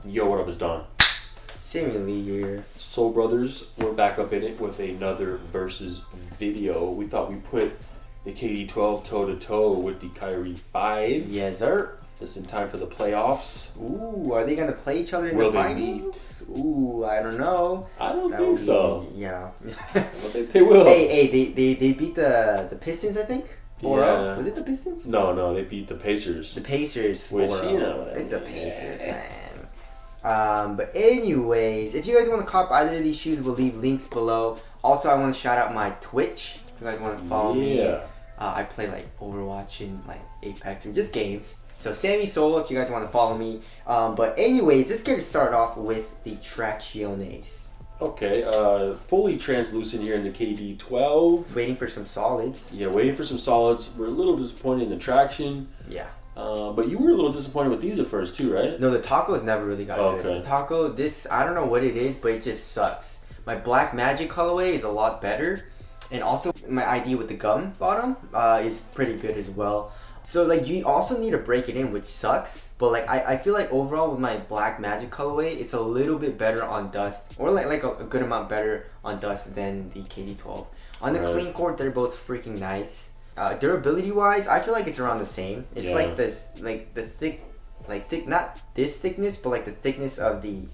Yo, what up, it's Don. Seemingly here. Soul Brothers, we're back up in it with another versus video. We thought we'd put the KD12 toe-to-toe with the Kyrie 5. Yes, sir. Just in time for the playoffs. Ooh, are they going to play each other in Will the they finals? Ooh, I don't know. I don't think so. Yeah. I think they will. Hey, they beat the Pistons, I think? 4-0. Yeah. Was it the Pistons? No, they beat the Pacers. The Pacers 4-0. Which, you know, it's the Pacers, man. But anyways, if you guys want to cop either of these shoes, we'll leave links below. Also, I want to shout out my Twitch. If you guys want to follow me. I play like Overwatch and like Apex or just games. So Sammy Solo if you guys want to follow me. But anyways, let's get it started off with the Tracciones. Okay, fully translucent here in the KD12. Waiting for some solids. Yeah, waiting for some solids. We're a little disappointed in the traction. Yeah. But you were a little disappointed with these at first too, right? No, the tacos never really got good. Okay. The taco, this, I don't know what it is, but it just sucks. My Black Magic colorway is a lot better. And also, my ID with the gum bottom is pretty good as well. So, like, you also need to break it in, which sucks. But, like, I feel like overall with my Black Magic colorway, it's a little bit better on dust. Or, like a good amount better on dust than the KD12. On the clean court, they're both freaking nice. Durability-wise, I feel like it's around the same. It's like this, like, the thick, not this thickness, but, like, the thickness of the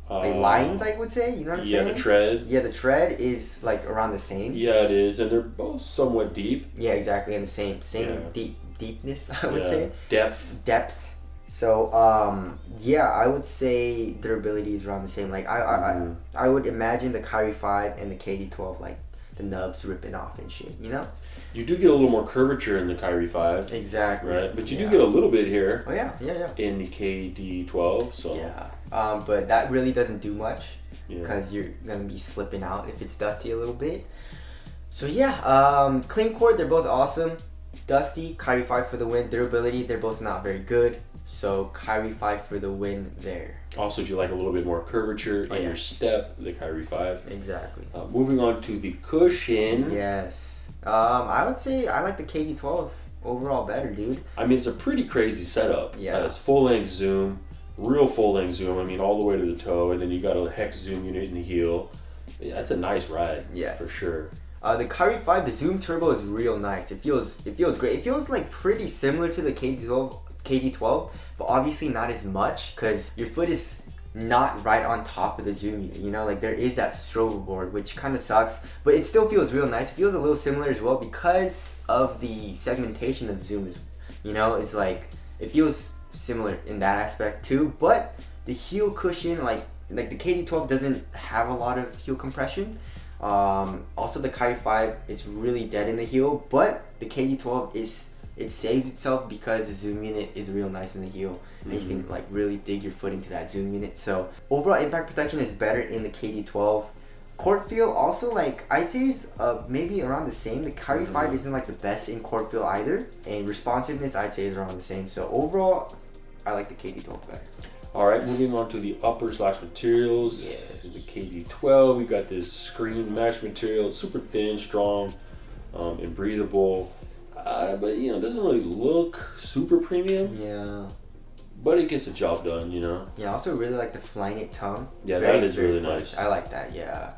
lines, I would say. You know what I'm saying? Yeah, the tread. Yeah, the tread is, like, around the same. Yeah, it is. And they're both somewhat deep. Yeah, exactly. And the same deepness, I would say. Depth. So, yeah, I would say durability is around the same. Like, I would imagine the Kyrie 5 and the KD12, like, the nubs ripping off and shit, you know? You do get a little more curvature in the Kyrie 5. Exactly. Right? But you do get a little bit here. Oh, yeah. In the KD12, so. Yeah. But that really doesn't do much. Yeah. Because you're going to be slipping out if it's dusty a little bit. So, yeah. Clean court, they're both awesome. Dusty, Kyrie 5 for the win. Durability, they're both not very good. So, Kyrie 5 for the win there. Also, if you like a little bit more curvature in your step, the Kyrie 5. Exactly. Moving on to the cushion. Yes. I would say I like the KD12 overall better, dude. I mean, it's a pretty crazy setup. Yeah. It's full-length zoom, real full-length zoom. I mean, all the way to the toe, and then you got a hex zoom unit in the heel. Yeah, that's a nice ride. Yes. For sure. The Kyrie 5, the zoom turbo is real nice. It feels great. It feels like pretty similar to the KD12, but obviously not as much because your foot is not right on top of the zoom unit, you know, like there is that strobe board, which kind of sucks, but it still feels real nice. It feels a little similar as well because of the segmentation of the zoom is, you know, it's like it feels similar in that aspect too. But the heel cushion, like the KD12 doesn't have a lot of heel compression. Also the Kyrie 5 is really dead in the heel, but the KD12 it saves itself because the zoom unit is real nice in the heel, and you can like really dig your foot into that zoom unit. So overall impact protection is better in the KD12. Court feel also, like, I'd say is maybe around the same. The Kyrie 5 isn't like the best in court feel either, and responsiveness I'd say is around the same. So overall, I like the KD12 better. All right, moving on to the upper/materials. Yes. The KD12, we got this screen mesh material. It's super thin, strong, and breathable. But, you know, it doesn't really look super premium. Yeah. But it gets the job done, you know. Yeah, I also really like the Flyknit tongue. Yeah, that is really nice. I like that, yeah.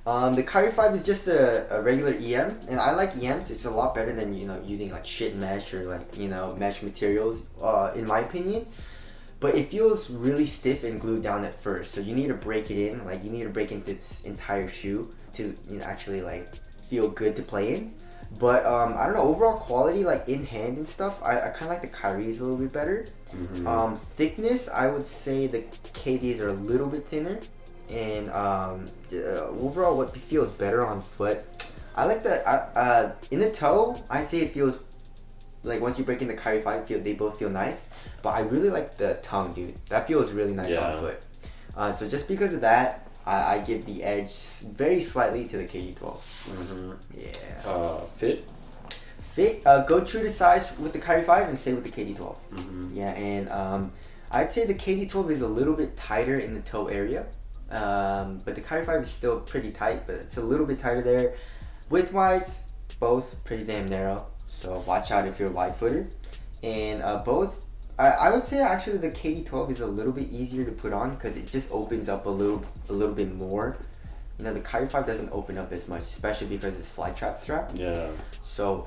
The Kyrie 5 is just a regular EM, and I like EMs. It's a lot better than, you know, using like shit mesh or like, you know, mesh materials, in my opinion. But it feels really stiff and glued down at first, so you need to break it in. Like, you need to break into this entire shoe to, you know, actually like feel good to play in. But I don't know, overall quality, like in hand and stuff, I kind of like the Kyrie's a little bit better. Thickness, I would say the KDs are a little bit thinner. And overall, what feels better on foot, I like the in the toe. I say it feels like once you break in the Kyrie 5, they both feel nice. But I really like the tongue, dude. That feels really nice on foot. So just because of that, I give the edge very slightly to the KD12. Yeah. Fit. Go true to size with the Kyrie 5 and stay with the KD12. Yeah, and I'd say the KD12 is a little bit tighter in the toe area. But the Kyrie 5 is still pretty tight, but it's a little bit tighter there. Width-wise, both pretty damn narrow. So watch out if you're a wide footer. And both I would say actually the KD12 is a little bit easier to put on because it just opens up a little bit more. You know, the Kyrie 5 doesn't open up as much, especially because it's fly trap strap. Yeah. So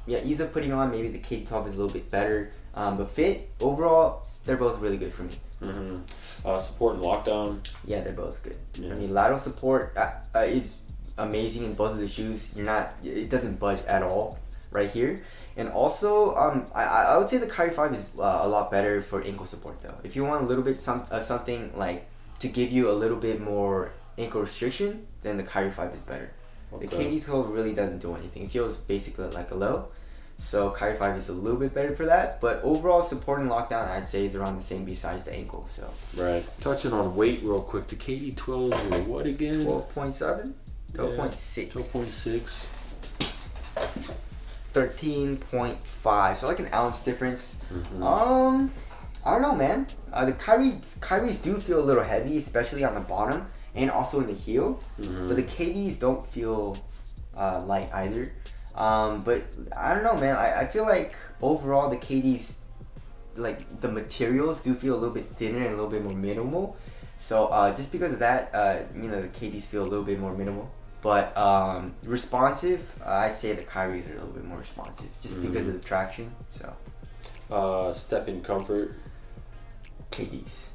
yeah, ease of putting on. Maybe the KD12 is a little bit better, but fit overall, they're both really good for me. Support and lockdown. Yeah, they're both good. Yeah. I mean, lateral support is amazing in both of the shoes. It doesn't budge at all right here. And also, I would say the Kyrie 5 is a lot better for ankle support though. If you want a little bit something like to give you a little bit more ankle restriction, then the Kyrie 5 is better. Okay. The KD12 really doesn't do anything. It feels basically like a low. So Kyrie 5 is a little bit better for that. But overall support and lockdown, I'd say is around the same besides the ankle. So right. Touching on weight real quick, the KD12 were what again? 12.7? 12.6. 12.6. 13.5, so like an ounce difference. I don't know, man. The Kyries do feel a little heavy, especially on the bottom and also in the heel. But the KDs don't feel light either. But I don't know, man. I feel like overall the KDs, like the materials do feel a little bit thinner and a little bit more minimal. So just because of that, you know, the KDs feel a little bit more minimal. But responsive, I'd say the Kyries are a little bit more responsive just because of the traction. So step in comfort. KDs.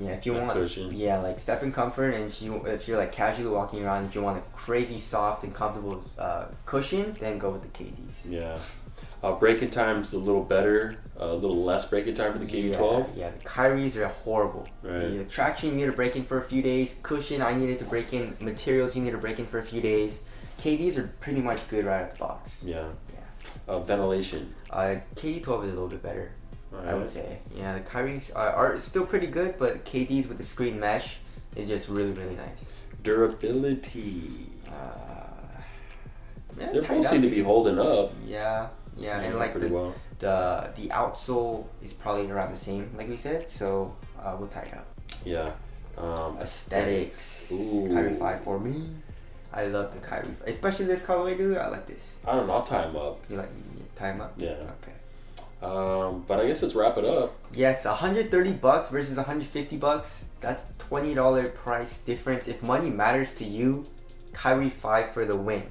Yeah, if you That want, cushion. yeah, like step in comfort, and if you're like casually walking around, if you want a crazy soft and comfortable cushion, then go with the KDs. Yeah. Breaking time's a little better, a little less breaking time for the KD12. Yeah, the Kyries are horrible. Right. The traction you need to break in for a few days. Cushion I needed to break in. Materials you need to break in for a few days. KDs are pretty much good right out the box. Yeah. Yeah. Ventilation. KD12 is a little bit better. All I would right. say. Yeah, the Kyries are still pretty good, but KDs with the screen mesh is just really, really nice. Durability. Yeah, They both seem to be holding up. Yeah, and like pretty well. the outsole is probably around the same, like we said. So we'll tie it up. Yeah. Aesthetics. Ooh. Kyrie 5 for me. I love the Kyrie 5, especially this colorway, dude. I like this. I don't know. I'll tie them up. You tie them up? Yeah. Okay. But I guess let's wrap it up. Yes, $130 versus $150. That's $20 price difference. If money matters to you, Kyrie 5 for the win.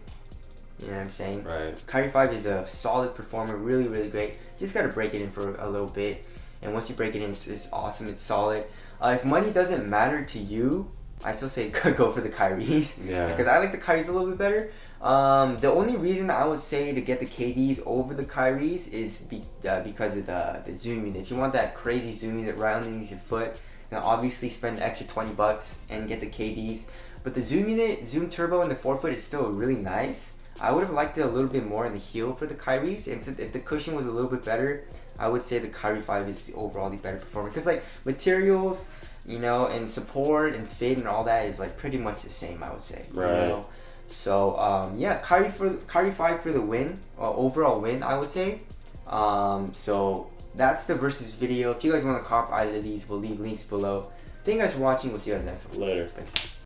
You know what I'm saying? Right. Kyrie 5 is a solid performer, really, really great. You just gotta break it in for a little bit, and once you break it in, it's awesome. It's solid. If money doesn't matter to you, I still say go for the Kyries. Yeah. Because I like the Kyries a little bit better. The only reason I would say to get the KDs over the Kyries is because of the zoom unit. If you want that crazy zoom unit right underneath your foot, then obviously spend the extra $20 and get the KDs. But the zoom unit, zoom turbo in the forefoot is still really nice. I would have liked it a little bit more in the heel for the Kyries. If the cushion was a little bit better, I would say the Kyrie 5 is overall the better performer. Because like materials, you know, and support and fit and all that is like pretty much the same, I would say. Right. You know? So yeah, Kyrie 5 for the win, overall win, I would say. So that's the versus video. If you guys want to cop either of these, we'll leave links below. Thank you guys for watching. We'll see you guys next one. Later. Thanks.